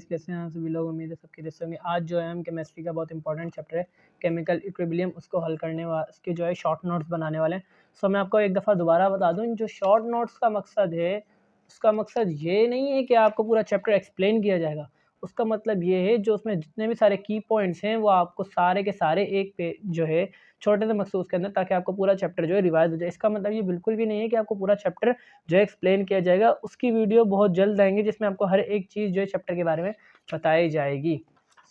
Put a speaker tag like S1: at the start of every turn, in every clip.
S1: कैसे हैं सभी लोग। उम्मीद है सबके जैसे होंगे। आज जो है हम केमिस्ट्री का बहुत इंपॉर्टेंट चैप्टर है केमिकल इक्विलिब्रियम, उसको हल करने उसके जो है शॉर्ट नोट्स बनाने वाले हैं। सो मैं आपको एक दफ़ा दोबारा बता दूं, जो शॉर्ट नोट्स का मकसद है उसका मकसद ये नहीं है कि आपको पूरा चैप्टर एक्सप्लेन किया जाएगा। उसका मतलब ये है जो उसमें जितने भी सारे की पॉइंट्स हैं वो आपको सारे के सारे एक पे जो है छोटे से मकसूस के अंदर, ताकि आपको पूरा चैप्टर जो है रिवाइज हो जाए। इसका मतलब ये बिल्कुल भी नहीं है कि आपको पूरा चैप्टर जो है एक्सप्लेन किया जाएगा। उसकी वीडियो बहुत जल्द आएंगी जिसमें आपको हर एक चीज़ जो है चैप्टर के बारे में बताई जाएगी।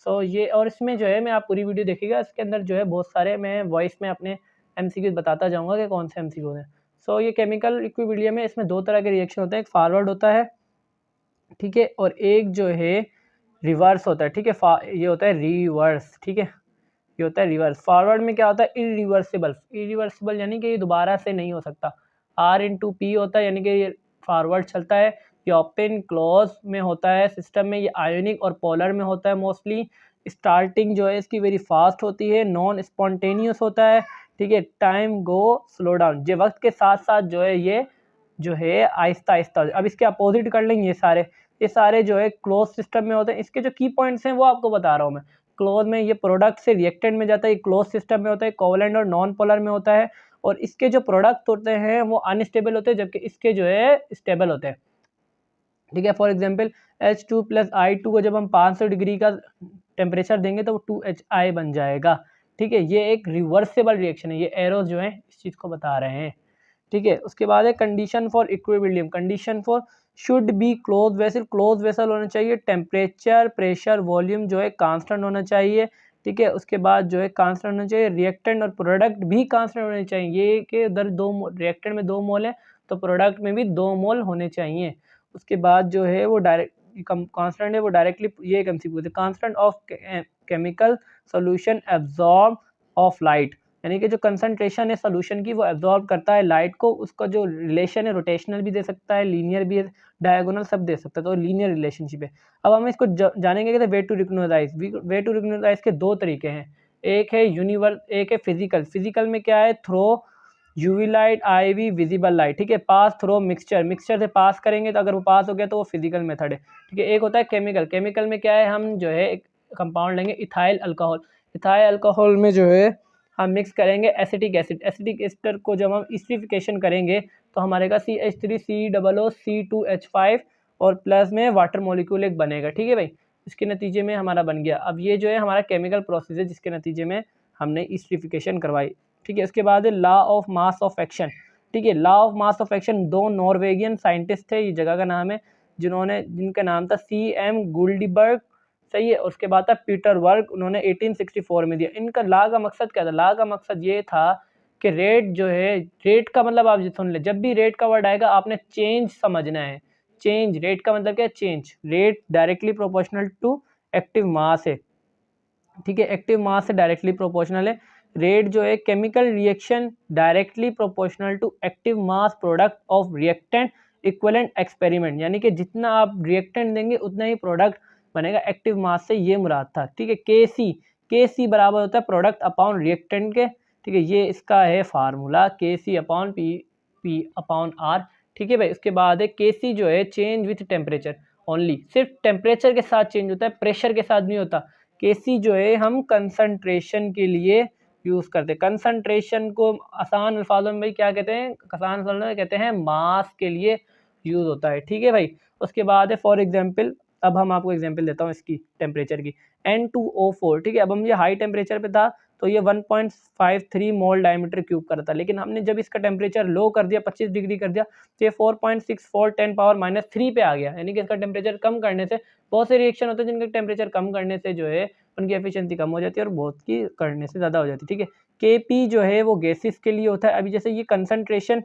S1: सो ये, और इसमें जो है मैं आप पूरी वीडियो देखिएगा, इसके अंदर जो है बहुत सारे मैं वॉइस में अपने MCQ बताता जाऊँगा कि कौन से MCQ हैं। सो ये केमिकल इक्विलिब्रियम में इसमें दो तरह के रिएक्शन होते हैं, एक फॉरवर्ड होता है, ठीक है, और एक जो है रिवर्स होता है, ठीक है। ये होता है रिवर्स, ठीक है, ये होता है रिवर्स। फॉरवर्ड में क्या होता है, इरिवर्सिबल। इरिवर्सिबल यानी कि ये दोबारा से नहीं हो सकता। R/P होता है, यानी कि ये फॉरवर्ड चलता है। ये ओपन क्लोज में होता है सिस्टम में, ये आयोनिक और पोलर में होता है मोस्टली। स्टार्टिंग जो है इसकी वेरी फास्ट होती है, नॉन स्पॉन्टेनियस होता है, ठीक है। टाइम गो स्लो डाउन, ये वक्त के साथ साथ जो है ये जो है आहिस्ता आहिस्ता। अब इसके अपोजिट कर लेंगे, ये सारे जो है क्लोज सिस्टम में होते हैं। इसके जो की पॉइंट्स हैं वो आपको बता रहा हूँ मैं। क्लोज में ये प्रोडक्ट से रिएक्टेंट में जाता है, क्लोज सिस्टम में होता है, कोवलेंट और नॉन पोलर में होता है। और इसके जो प्रोडक्ट होते हैं वो अनस्टेबल होते हैं, जबकि इसके जो है स्टेबल होते हैं, ठीक है। फॉर एग्जांपल H2 + I2 को जब हम 500 डिग्री का टेम्परेचर देंगे तो वो 2HI बन जाएगा, ठीक है। ये एक रिवर्सेबल रिएक्शन है, ये एरोज जो है इस चीज़ को बता रहे हैं, ठीक है। उसके बाद है condition for equilibrium. Condition for should be close vessel, close vessel होना चाहिए। टेम्परेचर, प्रेशर, वॉल्यूम जो है कांस्टेंट होना चाहिए, ठीक है। उसके बाद जो है कांस्टेंट होना चाहिए। रिएक्टेंट और प्रोडक्ट भी कांस्टेंट होने चाहिए। ये कि उधर रिएक्टेंट में 2 मोल है तो प्रोडक्ट में भी 2 मोल होने चाहिए। उसके बाद जो है वो डायरेक्ट कांस्टेंट है, वो डायरेक्टली ये एक MCQ है, constant of chemical solution absorb of light, यानी कि जो कंसंट्रेशन है सोल्यूशन की वो एब्जॉर्ब करता है लाइट को। उसका जो रिलेशन है रोटेशनल भी दे सकता है, लीनियर भी है, डायगोनल सब दे सकता है, तो लीनियर रिलेशनशिप है। अब हम इसको जानेंगे कि वे टू रिकग्नाइज के दो तरीके हैं। एक है एक है फिजिकल। फिजिकल में क्या है, through UV light, IV visible light, ठीक है। पास थ्रो मिक्सचर से पास करेंगे तो अगर वो पास हो गया तो वो फिजिकल मेथड है, ठीक है। एक होता है केमिकल। केमिकल में क्या है, हम जो है एक कंपाउंड लेंगे इथाइल अल्कोहल। इथाइल अल्कोहल में जो है हम मिक्स करेंगे एसिटिक एसिड। एसिटिक एस्टर को जब हम एसिडिफिकेशन करेंगे तो हमारे का CH3COOC2H5 और प्लस में वाटर मॉलिक्यूल एक बनेगा, ठीक है भाई। इसके नतीजे में हमारा बन गया। अब ये जो है हमारा केमिकल प्रोसेस है जिसके नतीजे में हमने एसिडिफिकेशन करवाई, ठीक है। उसके बाद है law of mass of action, ठीक है। Law of mass of action, 2 Norwegian scientist थे, ये जगह का नाम है, जिनका नाम था CM गुल्डीबर्ग, सही है। उसके बाद था पीटर वर्ग, उन्होंने 1864 में दिया। इनका लॉ का मकसद क्या था, लॉ का मकसद ये था कि रेट जो है, रेट का मतलब आप सुन ले, जब भी रेट का वर्ड आएगा आपने चेंज समझना है। चेंज, रेट का मतलब क्या है, change. Rate directly proportional to active mass है, ठीक है। एक्टिव मास से डायरेक्टली प्रोपोर्शनल है। रेट जो है chemical reaction directly proportional to active mass product of reactant equivalent experiment, यानी कि जितना आप रिएक्टेंट देंगे उतना ही प्रोडक्ट बनेगा एक्टिव मास से, ये मुराद था, ठीक है। KC बराबर होता है प्रोडक्ट अपॉन रिएक्टेंट के, ठीक है। ये इसका है फार्मूला KC/P/R, ठीक है भाई। उसके बाद है KC जो है चेंज विथ टेम्परेचर ओनली, सिर्फ टेम्परेचर के साथ चेंज होता है, प्रेशर के साथ नहीं होता। KC जो है हम कंसंट्रेशन के लिए यूज़ करते हैं। कंसंट्रेशन को आसान अल्फाजों में भाई क्या कहते हैं, आसान अल्फाजों में कहते हैं मास के लिए यूज़ होता है, ठीक है भाई। उसके बाद है फॉर एग्जांपल, अब हम आपको एग्जांपल देता हूँ इसकी टेम्परेचर की, N2O4, ठीक है। अब हम ये हाई टेम्परेचर पे था तो ये 1.53 मोल डायमीटर क्यूब का था, लेकिन हमने जब इसका टेम्परेचर लो कर दिया, 25 डिग्री कर दिया, तो ये 4.64 10⁻³ पे आ गया। यानी कि इसका टेम्परेचर कम करने से, बहुत से रिएक्शन होते हैं जिनका टेम्परेचर कम करने से जो है उनकी एफिशिएंसी कम हो जाती है और बहुत की करने से ज़्यादा हो जाती है, ठीक है। KP जो है वो गैसेस के लिए होता है। अभी जैसे ये कंसंट्रेशन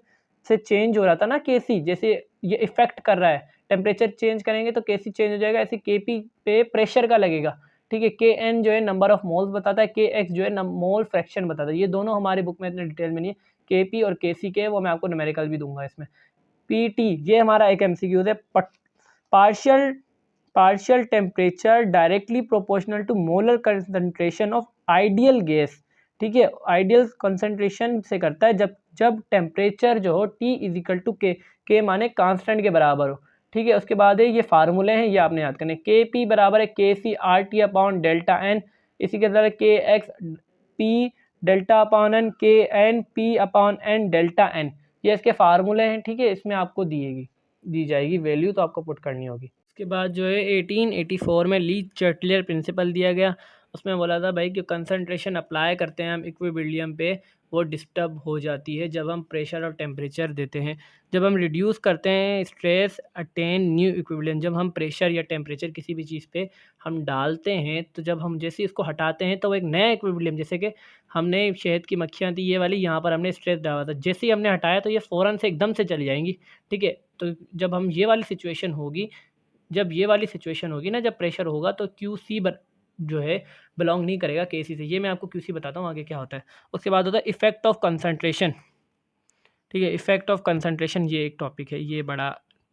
S1: से चेंज हो रहा था ना KC, जैसे ये इफेक्ट कर रहा है, टेम्परेचर चेंज करेंगे तो KC चेंज हो जाएगा, ऐसे KP पे प्रेशर का लगेगा, ठीक है। KN जो है नंबर ऑफ मोल्स बताता है, KX जो है मोल फ्रैक्शन बताता है। ये दोनों हमारी बुक में इतने डिटेल में नहीं है, KP और KC के, वो मैं आपको न्यूमेरिकल भी दूंगा इसमें। PT ये हमारा एक MCQ है, partial temperature directly proportional to molar concentration of ideal gas, ठीक है। आइडियल कंसंट्रेशन से करता है जब टेम्परेचर जो हो T = K, K माने कांस्टेंट के बराबर हो, ठीक है। उसके बाद है ये फार्मूले हैं, ये आपने याद करने, के पी बराबर है K C R T upon delta N, इसी के तरह K X P delta upon N K N P upon N delta N, ये इसके फार्मूले हैं। ठीक है, इसमें आपको दी जाएगी वैल्यू, तो आपको पुट करनी होगी। उसके बाद जो है 1884 में ली चर्टलियर प्रिंसिपल दिया गया, उसमें बोला था भाई कि कंसंट्रेशन अप्लाई करते हैं हम इक्विलिब्रियम पे, वो डिस्टर्ब हो जाती है जब हम प्रेशर और टेम्परेचर देते हैं। जब हम रिड्यूस करते हैं स्ट्रेस अटेन न्यू इक्विलिब्रियम, जब हम प्रेशर या टेम्परेचर किसी भी चीज़ पे हम डालते हैं, तो जब हम जैसे इसको हटाते हैं तो वो एक नया इक्विलिब्रियम, जैसे कि हमने शहद की मक्खियाँ थी ये वाली, यहाँ पर हमने स्ट्रेस डाला था, जैसे ही हमने हटाया तो ये फ़ौरन से एकदम से चली जाएंगी। ठीक है, तो जब हम ये वाली सिचुएशन होगी, ना, जब प्रेशर होगा तो क्यू सी जो है बिलोंग नहीं करेगा के सी से। ये मैं आपको क्यू सी बताता हूँ आगे क्या होता है। उसके बाद होता है इफेक्ट ऑफ कंसंट्रेशन। ठीक है, इफेक्ट ऑफ कंसंट्रेशन ये एक टॉपिक है, ये बड़ा।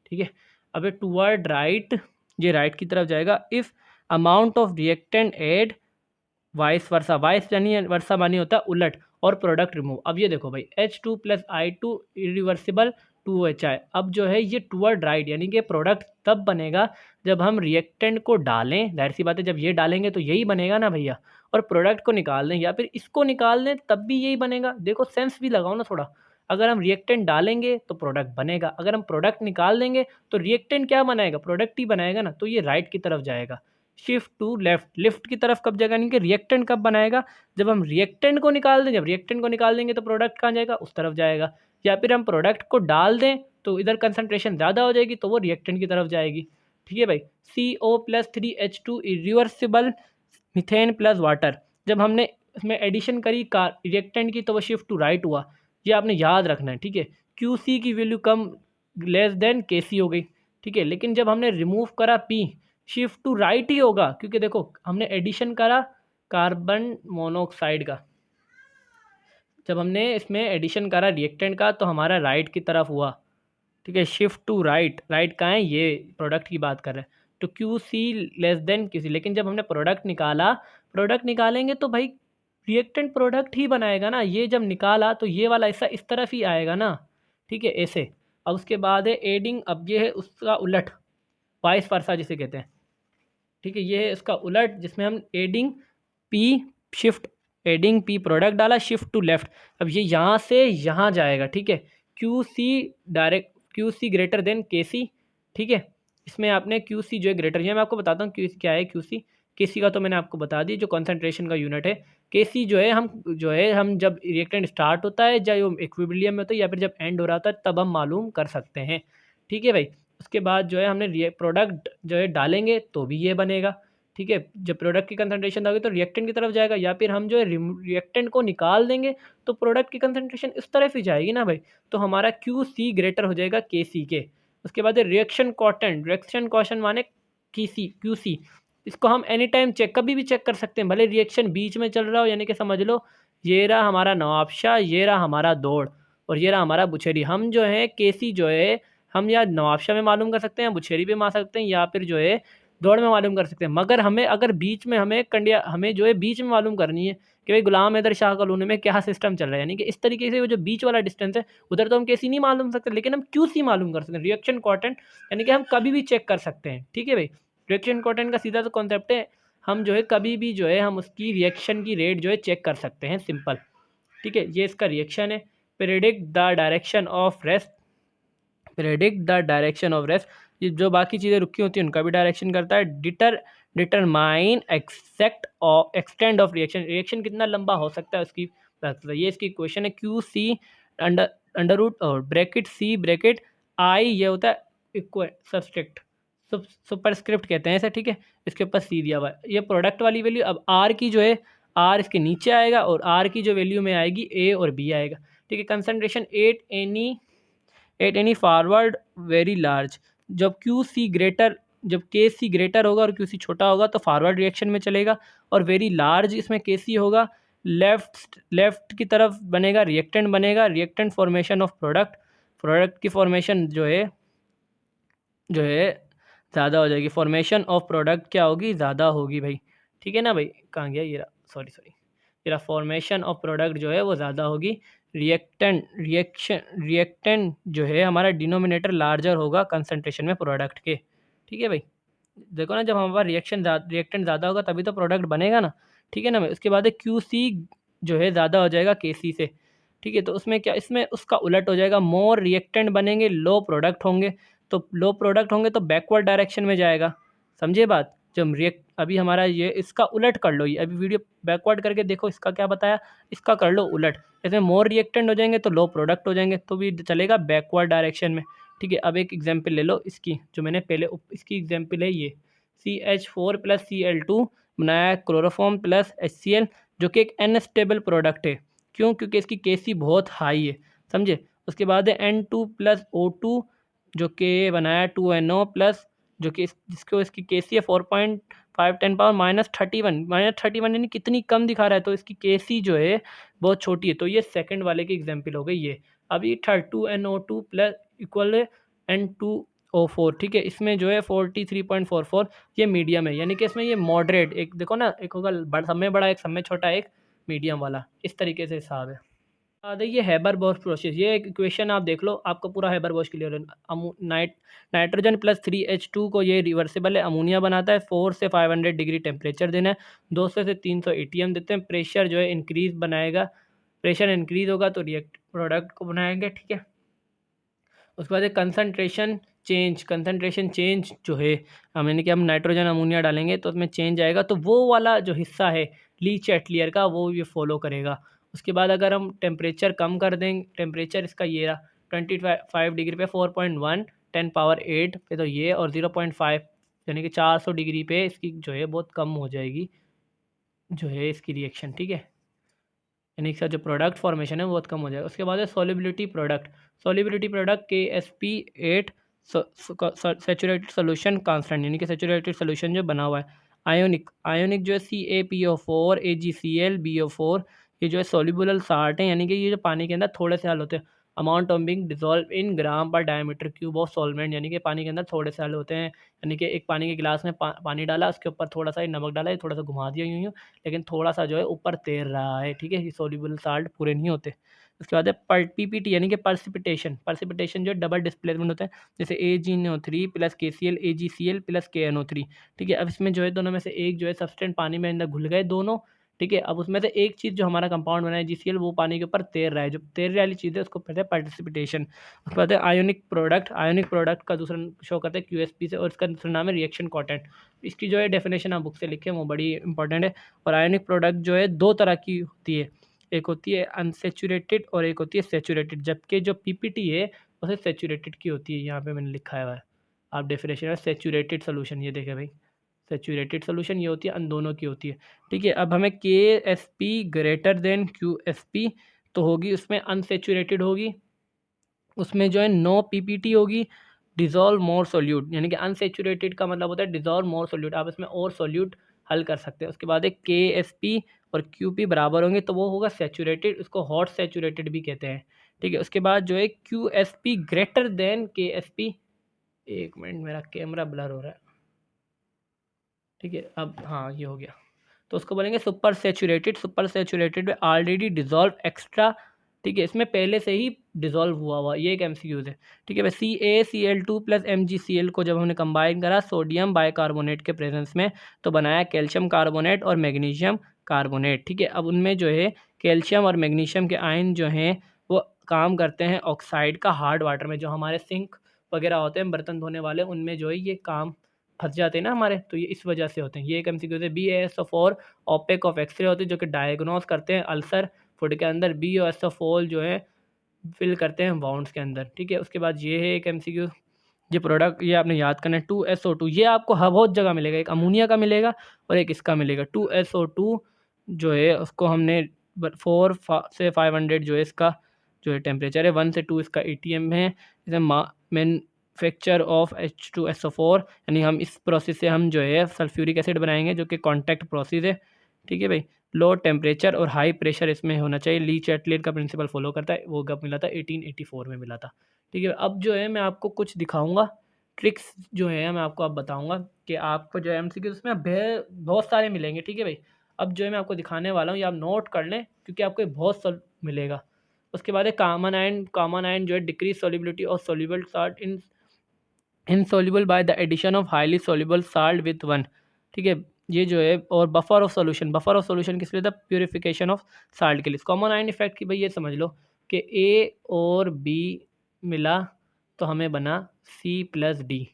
S1: ठीक है, अब टूवर्ड राइट, ये राइट की तरफ जाएगा। If amount of reactant add vice versa, vice यानी वर्सा मानी होता है उलट, और प्रोडक्ट रिमूव। अब ये देखो भाई H2 + I2 इरिवर्सिबल 2HI, अब जो है ये टूवर्ड राइट, यानी कि प्रोडक्ट तब बनेगा जब हम रिएक्टेंट को डालें, जाहिर सी बात है जब ये डालेंगे तो यही बनेगा ना भैया, और प्रोडक्ट को निकाल दें या फिर इसको निकाल दें तब भी यही बनेगा। देखो सेंस भी लगाओ ना थोड़ा, अगर हम रिएक्टेंट डालेंगे तो प्रोडक्ट बनेगा, अगर हम प्रोडक्ट निकाल देंगे तो रिएक्टेंट क्या बनाएगा, प्रोडक्ट ही बनाएगा ना, तो ये राइट की तरफ जाएगा। शिफ्ट टू लेफ्ट, लेफ्ट की तरफ कब जाएगा, यानी कि रिएक्टेंट कब बनाएगा, जब हम रिएक्टेंट को निकाल दें, जब रिएक्टेंट को निकाल देंगे तो प्रोडक्ट कहाँ जाएगा, उस तरफ जाएगा। या फिर हम प्रोडक्ट को डाल दें तो इधर कंसंट्रेशन ज़्यादा हो जाएगी तो वो रिएक्टेंट की तरफ जाएगी। ठीक है भाई, CO+3H2 irreversible methane plus water, जब हमने इसमें एडिशन करी रिएक्टेंट की तो वो शिफ्ट टू राइट हुआ, ये आपने याद रखना है। ठीक है, QC की वैल्यू कम लेस देन KC हो गई। ठीक है, लेकिन जब हमने रिमूव करा P, शिफ्ट टू राइट ही होगा, क्योंकि देखो हमने एडिशन करा कार्बन मोनोऑक्साइड का, जब हमने इसमें एडिशन करा रिएक्टेंट का तो हमारा राइट की तरफ हुआ। ठीक है, शिफ्ट टू राइट, राइट कहाँ है, ये प्रोडक्ट की बात कर रहे हैं, तो QC लेस देन QC। लेकिन जब हमने प्रोडक्ट निकाला, प्रोडक्ट निकालेंगे तो भाई रिएक्टेंट प्रोडक्ट ही बनाएगा ना, ये जब निकाला तो ये वाला हिस्सा इस तरफ ही आएगा ना। ठीक है, ऐसे। अब उसके बाद है एडिंग, अब ये है उसका उलट, वाइस वर्सा जिसे कहते हैं। ठीक है, ये है इसका उलट, जिसमें हम एडिंग पी प्रोडक्ट डाला, शिफ्ट टू लेफ्ट, अब ये यहाँ से यहाँ जाएगा। ठीक है, QC ग्रेटर देन KC। ठीक है, इसमें आपने QC जो है ग्रेटर, ये मैं आपको बताता हूँ QC क्या है। KC का तो मैंने आपको बता दी, जो कंसंट्रेशन का यूनिट है। KC जो है हम जब रिएक्टेंट स्टार्ट होता है, चाहे वो इक्विलिब्रियम में होता है या फिर जब एंड हो रहा होता है, तब हम मालूम कर सकते हैं। ठीक है भाई, उसके बाद जो है हमने प्रोडक्ट जो है डालेंगे तो भी ये बनेगा। ठीक है, जब प्रोडक्ट की कंसंट्रेशन होगी तो रिएक्टेंट की तरफ जाएगा, या फिर हम जो है रिएक्टेंट को निकाल देंगे तो प्रोडक्ट की कंसंट्रेशन इस तरफ ही जाएगी ना भाई, तो हमारा QC ग्रेटर हो जाएगा KC के। उसके बाद रिएक्शन कॉशन माने QC, इसको हम एनी टाइम कभी भी चेक कर सकते हैं, भले रिएक्शन बीच में चल रहा हो, यानी कि समझ लो ये रहा हमारा नवाबशाह, ये रहा हमारा दौड़, और ये रहा हमारा बुछेरी। हम जो है KC जो है हम या नवाबशाह में मालूम कर सकते हैं, बुछेरी पे मार सकते हैं, या फिर जो है दौड़ में मालूम कर सकते हैं। मगर अगर बीच में हमें जो है बीच में मालूम करनी है कि भाई गुलाम हैदर शाह कॉलोनी में क्या सिस्टम चल रहा है, यानी कि इस तरीके से वो जो बीच वाला डिस्टेंस है उधर तो हम KC नहीं मालूम सकते, लेकिन हम QC मालूम कर सकते हैं, रिएक्शन कॉटेंट, यानी कि हम कभी भी चेक कर सकते हैं। ठीक है भाई, रिएक्शन कॉटेंट का सीधा तो कॉन्सेप्ट है, हम जो है कभी भी जो है हम उसकी रिएक्शन की रेट जो है चेक कर सकते हैं, सिंपल। ठीक है, ये इसका रिएक्शन है। Predict the direction of rest, ये जो बाकी चीज़ें रुकी होती हैं उनका भी डायरेक्शन करता है। डिटरमाइन एक्सटेंड ऑफ रिएक्शन कितना लंबा हो सकता है उसकी बात करता है। ये इसकी क्वेश्चन है। QC अंडर रूट और ब्रैकेट C ब्रैकेट I, ये होता है सबस्क्रिप्ट, सुपरस्क्रिप्ट कहते हैं ऐसा। ठीक है, इसके ऊपर C दिया हुआ है, ये प्रोडक्ट वाली वैल्यू। अब R की जो है R इसके नीचे आएगा, और R की जो वैल्यू में आएगी A और B आएगा। ठीक है, concentration at any forward very large, जब KC ग्रेटर होगा और QC छोटा होगा तो फॉरवर्ड रिएक्शन में चलेगा, और वेरी लार्ज इसमें KC होगा, लेफ्ट की तरफ बनेगा reactant reactant formation of product की फॉर्मेशन जो है ज़्यादा हो जाएगी, फॉर्मेशन ऑफ प्रोडक्ट क्या होगी, ज़्यादा होगी भाई। ठीक है ना भाई, कहाँ गया ये रहा, सॉरी ये रहा, फॉर्मेशन ऑफ प्रोडक्ट जो है वो ज़्यादा होगी, रिएक्टेंट जो है हमारा डिनोमिनेटर लार्जर होगा कंसंट्रेशन में प्रोडक्ट के। ठीक है भाई, देखो ना, जब हमारे पास रिएक्टेंट ज़्यादा होगा तभी तो प्रोडक्ट बनेगा ना। ठीक है ना भाई, उसके बाद है QC जो है ज़्यादा हो जाएगा KC से। ठीक है, तो उसमें क्या, इसमें उसका उलट हो जाएगा, मोर रिएक्टेंट बनेंगे, लो प्रोडक्ट होंगे। तो लो प्रोडक्ट होंगे तो बैकवर्ड डायरेक्शन में जाएगा, समझे बात। जब अभी हमारा ये, इसका उलट कर लो, ये अभी वीडियो बैकवर्ड करके देखो, इसका क्या बताया, इसका कर लो उलट। जैसे मोर रिएक्टेंट हो जाएंगे तो लो प्रोडक्ट हो जाएंगे, तो भी चलेगा बैकवर्ड डायरेक्शन में। ठीक है, अब एक एग्जांपल ले लो इसकी, जो मैंने पहले इसकी एग्जांपल है ये, CH4 + Cl2 बनाया क्लोरोफॉर्म प्लस HCl, जो कि एक अनस्टेबल प्रोडक्ट है। क्यों? क्योंकि इसकी KC बहुत हाई है, समझे। उसके बाद है N2 + O2, जो कि बनाया 2NO प्लस, जो कि जिसको इसकी KC है 4.5 10 पावर -31 यानी कितनी कम दिखा रहा है, तो इसकी KC जो है बहुत छोटी है। तो ये सेकंड वाले की एग्जांपल हो गई ये। अभी third 2NO2 plus equal N2O4। ठीक है, इसमें जो है 43.44, ये मीडियम है, यानी कि इसमें ये मॉडरेट, एक देखो ना, एक होगा सब में बड़ा, एक सब में छोटा, एक मीडियम वाला, इस तरीके से हिसाब है। ये हैबर-बोश प्रोसेस, ये एक इक्वेशन आप देख लो, आपको पूरा हैबर-बोश क्लियर है। नाइट्रोजन प्लस 3H2 को ये रिवर्सिबल है, अमोनिया बनाता है। 4 से 500 डिग्री टेम्परेचर देना है, 200 से 300 ATM देते हैं। प्रेशर जो है इंक्रीज बनाएगा, प्रेशर इंक्रीज होगा तो रिएक्ट प्रोडक्ट को बनाएंगे। ठीक है, उसके बाद कंसंट्रेशन चेंज जो है, यानी कि हम नाइट्रोजन अमोनिया डालेंगे तो उसमें चेंज आएगा, तो वो वाला जो हिस्सा है ली चैटलियर का, वो ये फॉलो करेगा। उसके बाद अगर हम टेम्परेचर कम कर देंगे, टेम्परेचर इसका ये रहा 25 डिग्री पे 4.1 10 पावर 8 पे, तो ये, और 0.5 यानी कि 400 डिग्री पे इसकी जो है बहुत कम हो जाएगी जो है इसकी रिएक्शन। ठीक है, यानी कि जो प्रोडक्ट फॉर्मेशन है वो बहुत कम हो जाएगा। उसके बाद है solubility product KSP8 saturated solution constant, यानी कि सैचुरेटेड सोल्यूशन जो बना हुआ है। आयोनिक जो है CaPO4 AgCl BO4, ये जो है सोल्यूबल साल्ट है, यानी कि ये जो पानी के अंदर थोड़े से हल होते हैं। Amount of being dissolve in gram per diameter cube of solvent, यानी कि पानी के अंदर थोड़े से हल होते हैं। यानी कि एक पानी के गिलास में पानी डाला, उसके ऊपर थोड़ा सा नमक डाला, थोड़ा सा घुमा दिया यूँ, लेकिन थोड़ा सा जो है ऊपर तैर रहा है। ठीक है, ये सोल्यूबल साल्ट पूरे नहीं होते। उसके बाद है PPT, यानी कि पर्सिपिटेशन जो डबल डिस्प्लेसमेंट होता है, जैसे AgNO3 + KCl AgCl + KNO3। ठीक है, अब इसमें जो है दोनों में से एक जो है सब्सटेंट पानी में अंदर घुल गए दोनों। ठीक है, अब उसमें से एक चीज़ जो हमारा कंपाउंड बना है GCl, वो पानी के ऊपर तैर रहा है, जो तैरने वाली चीज़ है उसको कहते हैं पार्टिसिपिटेशन। उसके बाद है आयोनिक प्रोडक्ट का दूसरा शो करते हैं QSP से, और इसका दूसरा नाम है रिएक्शन कॉटेंट। इसकी जो है डेफिनेशन आप बुक से लिखें, वो बड़ी इंपॉर्टेंट है। और आयोनिक प्रोडक्ट जो है दो तरह की होती है, एक होती है अनसेचुरेटेड और एक होती है सेचुरेटेड, जबकि जो PPT है वो सेचुरेटेड की होती है। यहाँ पे मैंने लिखा हुआ है, आप डेफिनेशन है सेचुरेटेड सोल्यूशन, ये देखें भाई, सेचुरेटेड सोल्यूशन ये होती है, अन दोनों की होती है। ठीक है, अब हमें KSP ग्रेटर देन QSP तो होगी, उसमें अनसेचुरेटेड होगी, उसमें जो है नो PPT होगी, डिज़ोल्व मोर सोल्यूट, यानी कि अनसेचुरेटेड का मतलब होता है डिज़ोल्व मोर सोल्यूट, आप इसमें और सोल्यूट हल कर सकते हैं। उसके बाद एक KSP और QP बराबर होंगे तो वो होगा सेचुरेटेड, उसको हॉट सेचुरेटेड भी कहते हैं। ठीक है, उसके बाद जो है QSP ग्रेटर देन KSP, एक मिनट मेरा कैमरा ब्लर हो रहा है। ठीक है, अब हाँ ये हो गया, तो उसको बोलेंगे सुपर सेचुरेटेड में ऑलरेडी डिजॉल्व एक्स्ट्रा। ठीक है, इसमें पहले से ही डिजॉल्व हुआ हुआ, ये एक MCQ है। ठीक है, CaCl2 + MgCl को जब हमने कंबाइन करा सोडियम बाइकार्बोनेट के प्रेजेंस में, तो बनाया कैल्शियम कार्बोनेट और मैग्नीशियम कार्बोनेट। ठीक है, अब उनमें जो है कैल्शियम और मैग्नीशियम के आयन जो हैं वो काम करते हैं ऑक्साइड का हार्ड वाटर में, जो हमारे सिंक वगैरह होते हैं बर्तन धोने वाले, उनमें जो है ये काम फंस जाते हैं ना हमारे, तो ये इस वजह से होते हैं। ये एक MCQ है। BaSO4 ओपेक ऑफ एक्सरे होते हैं, जो कि डायग्नोस करते हैं अल्सर फूड के अंदर। BaSO4 जो है फिल करते हैं वाउंड्स के अंदर। ठीक है, उसके बाद ये है एक MCQ, ये प्रोडक्ट ये आपने याद करना है 2SO2, ये आपको बहुत जगह मिलेगा, एक अमोनिया का मिलेगा और एक इसका मिलेगा। 2SO2 जो है उसको हमने 4 से 500 जो है इसका जो है टेम्परेचर है, 1 से 2 इसका ATM है। इसे मैन्युफैक्चर ऑफ H2SO4, यानी हम इस प्रोसेस से हम जो है सल्फ्यूरिक एसिड बनाएंगे, जो कि कॉन्टैक्ट प्रोसेस है। ठीक है भाई, लो टेम्परेचर और हाई प्रेशर इसमें होना चाहिए, ली चैटलेट का प्रिंसिपल फॉलो करता है, वो कब मिला था 1884 में मिला था। ठीक है, अब जो है मैं आपको कुछ दिखाऊंगा ट्रिक्स जो है, मैं आपको अब बताऊंगा कि आपको जो है MCQ उसमें बहुत सारे मिलेंगे। ठीक है भाई, अब जो है मैं आपको दिखाने वाला हूँ, ये आप नोट कर लें क्योंकि आपको बहुत सा मिलेगा। उसके बाद है कॉमन आयन जो है decrease solubility of soluble salt in insoluble by the addition of highly soluble salt with one. ठीक है, ये जो है, और बफर ऑफ सॉल्यूशन किस लिए था, प्यूरिफिकेशन ऑफ साल्ट के लिए। कॉमन आयन इफेक्ट की भाई ये समझ लो कि ए और बी मिला तो हमें बना C+D।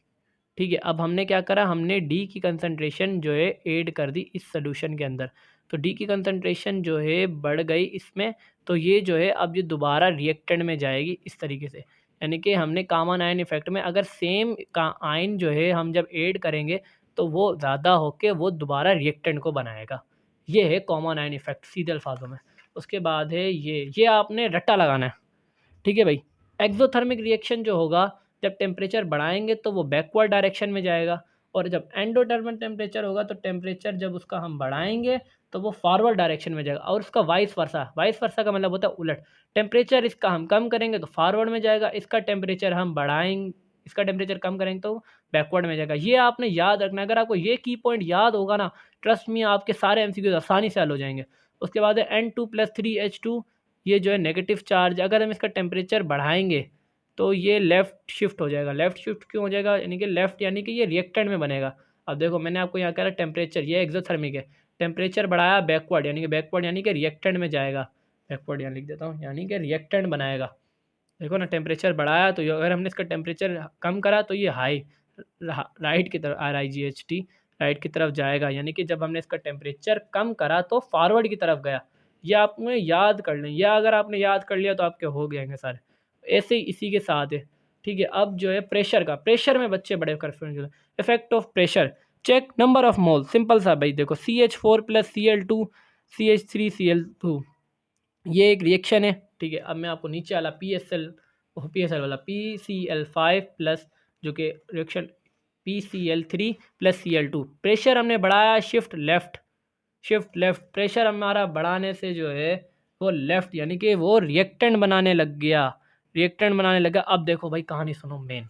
S1: ठीक है, अब हमने क्या करा, हमने डी की कंसंट्रेशन जो है ऐड कर दी इस सोल्यूशन के अंदर, तो डी की कंसंट्रेशन जो है बढ़ गई इसमें, तो ये जो है अब ये दोबारा रिएक्टेंट में जाएगी इस तरीके से। यानी कि हमने कॉमन आयन इफेक्ट में अगर सेम का आयन जो है हम जब ऐड करेंगे तो वो ज़्यादा होके वो दोबारा रिएक्टेंट को बनाएगा। ये है कॉमन आयन इफेक्ट सीधे अल्फाजों में। उसके बाद है ये आपने रट्टा लगाना है। ठीक है भाई, एक्सोथर्मिक रिएक्शन जो होगा, जब टेम्परेचर बढ़ाएंगे तो वो बैकवर्ड डायरेक्शन में जाएगा, और जब एंडोथर्मल टेम्परेचर होगा तो टेम्परेचर जब उसका हम बढ़ाएंगे तो वो फॉरवर्ड डायरेक्शन में जाएगा, और उसका वाइस वर्सा का मतलब होता है उलट। टेम्परेचर इसका हम कम करेंगे तो फॉरवर्ड में जाएगा, इसका टेम्परेचर हम बढ़ाएंगे, इसका टेम्परेचर कम करेंगे तो बैकवर्ड में जाएगा। ये आपने याद रखना है। अगर आपको ये की पॉइंट याद होगा ना, ट्रस्ट मी आपके सारे एमसीक्यूज आसानी से हल हो जाएंगे। उसके बाद है N2+3H2, ये जो है नेगेटिव चार्ज, अगर हम इसका टेम्परेचर बढ़ाएंगे तो ये लेफ़्ट शिफ्ट हो जाएगा। लेफ़्ट शिफ्ट क्यों हो जाएगा, यानी कि लेफ़्ट यानी कि ये रिएक्टेंट में बनेगा। अब देखो मैंने आपको यहाँ कह रहा टेम्परेचर, ये एक्सोथर्मिक है, टेम्परेचर बढ़ाया बैकवर्ड यानी कि रिएक्टेंट में जाएगा। बैकवर्ड यहाँ लिख देता हूँ, यानी कि रिएक्टेंट बनाएगा। देखो ना, टेम्परेचर बढ़ाया तो अगर हमने इसका टेम्परेचर कम करा तो ये हाई राइट की तरफ RIGHT राइट की तरफ जाएगा, यानी कि जब हमने इसका टेम्परेचर कम करा तो फॉरवर्ड की तरफ गया। ये आपने याद कर लें, या अगर आपने याद कर लिया तो आपके हो गएंगे सारे। ऐसे ही इसी के साथ है। ठीक है, अब जो है प्रेशर में बच्चे बड़े confuse. Effect of pressure, check number of mole, simple सा भाई, देखो CH4+Cl2 CH3Cl2, ये एक रिएक्शन है। ठीक है, अब मैं आपको नीचे वाला PSL वाला PCl5 प्लस जो कि रिएक्शन PCl3+Cl2, प्रेशर हमने बढ़ाया शिफ्ट लेफ्ट, प्रेशर हमारा बढ़ाने से जो है वो लेफ्ट, यानी कि वो रिएक्टेंट बनाने लग गया, अब देखो भाई कहानी सुनो, मेन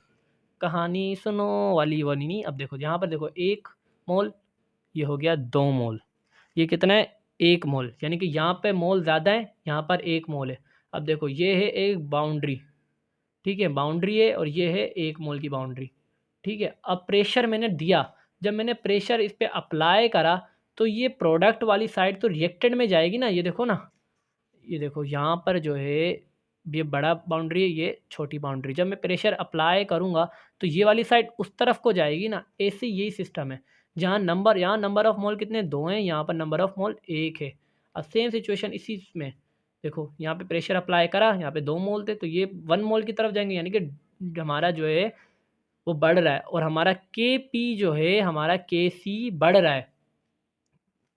S1: कहानी सुनो वाली नहीं। अब देखो यहाँ पर देखो 1 मोल, ये हो गया 2 मोल, ये कितना है 1 मोल, यानी कि यहाँ पे मोल ज़्यादा है, यहाँ पर 1 मोल है। अब देखो ये है एक बाउंड्री, ठीक है, बाउंड्री है, और ये है 1 मोल की बाउंड्री। ठीक है, अब प्रेशर मैंने दिया, जब मैंने प्रेशर इस पर अप्लाई करा तो ये प्रोडक्ट वाली साइड तो रिएक्टेंट में जाएगी ना। ये देखो ना, ये देखो यहाँ पर जो है ये बड़ा बाउंड्री है, ये छोटी बाउंड्री, जब मैं प्रेशर अप्लाई करूँगा तो ये वाली साइड उस तरफ को जाएगी ना। ऐसे यही सिस्टम है, जहाँ नंबर ऑफ मोल कितने 2 हैं, यहाँ पर नंबर ऑफ मोल 1 है। अब सेम सिचुएशन इसी में देखो, यहाँ पे प्रेशर अप्लाई करा, यहाँ पे 2 मोल थे तो ये 1 मोल की तरफ जाएंगे, यानी कि हमारा जो है वो बढ़ रहा है, और हमारा Kp जो है हमारा Kc बढ़ रहा है।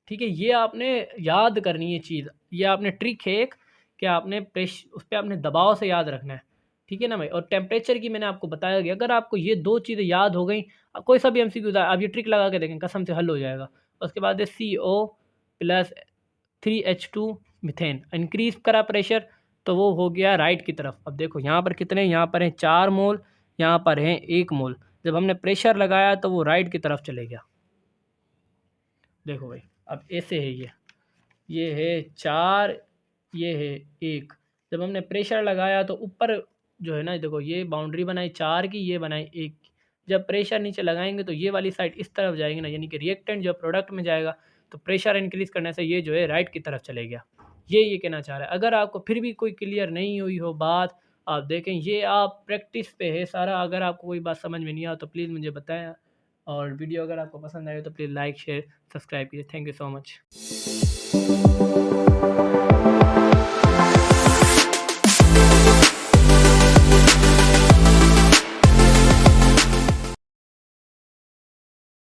S1: ठीक है, ये आपने याद करनी है चीज़, ये आपने ट्रिक है एक, कि आपने उस पर आपने दबाव से याद रखना है। ठीक है ना भाई, और टेम्परेचर की मैंने आपको बताया कि अगर आपको ये 2 चीज़ें याद हो गई, कोई सा भी MCQ आप ये ट्रिक लगा के देखें, कसम से हल हो जाएगा। उसके बाद है CO+3H2 मीथेन, इंक्रीज करा प्रेशर तो वो हो गया राइट की तरफ। अब देखो यहाँ पर कितने, यहाँ पर हैं 4 मोल, यहाँ पर हैं 1 मोल, जब हमने प्रेशर लगाया तो वो राइट की तरफ चले गया। देखो भाई, अब ऐसे है, ये है 4, ये है 1, जब हमने प्रेशर लगाया तो ऊपर जो है ना, देखो ये बाउंड्री बनाई 4 की, ये बनाई 1 की, जब प्रेशर नीचे लगाएंगे तो ये वाली साइड इस तरफ जाएगी ना, यानी कि रिएक्टेंट जो प्रोडक्ट में जाएगा, तो प्रेशर इंक्रीज़ करने से ये जो है राइट की तरफ चले गया। ये कहना चाह रहा है। अगर आपको फिर भी कोई क्लियर नहीं हुई हो बात, आप देखें, ये आप प्रैक्टिस पे है सारा। अगर आपको कोई बात समझ में नहीं आ तो प्लीज़ मुझे बताएं, और वीडियो अगर आपको पसंद आए तो प्लीज़ लाइक शेयर सब्सक्राइब कीजिए। Thank you so much.